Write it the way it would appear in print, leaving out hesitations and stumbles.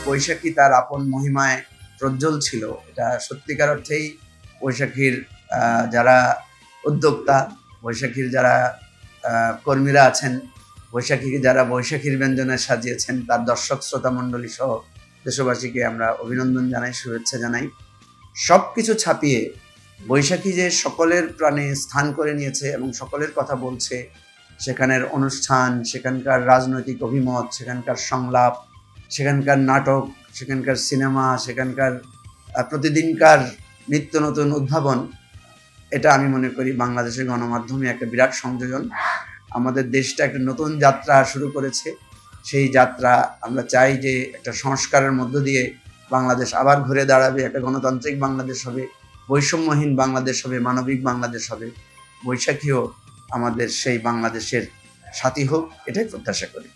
বৈশাখী তার আপন মহিমায় প্রজ্জ্বল ছিল। এটা সত্যিকার অর্থেই বৈশাখীর যারা উদ্যোক্তা, বৈশাখীর যারা কর্মীরা আছেন, বৈশাখীকে যারা বৈশাখীর ব্যঞ্জনে সাজিয়েছেন, তার দর্শক শ্রোতা মণ্ডলী সহ দেশবাসীকে আমরা অভিনন্দন জানাই, শুভেচ্ছা জানাই। সব কিছু ছাপিয়ে বৈশাখী যে সকলের প্রাণে স্থান করে নিয়েছে এবং সকলের কথা বলছে, সেখানের অনুষ্ঠান, সেখানকার রাজনৈতিক অভিমত, সেখানকার সংলাপ, সেখানকার নাটক, সেখানকার সিনেমা, সেখানকার প্রতিদিনকার নিত্য নতুন উদ্ভাবন, এটা আমি মনে করি বাংলাদেশের গণমাধ্যমে একটা বিরাট সংযোজন। আমাদের দেশটা একটা নতুন যাত্রা শুরু করেছে। সেই যাত্রা আমরা চাই যে একটা সংস্কারের মধ্য দিয়ে বাংলাদেশ আবার ঘুরে দাঁড়াবে, একটা গণতান্ত্রিক বাংলাদেশ হবে, বৈষম্যহীন বাংলাদেশ হবে, মানবিক বাংলাদেশ হবে। বৈশাখীও আমাদের সেই বাংলাদেশের সাথী হোক, এটাই প্রত্যাশা করি।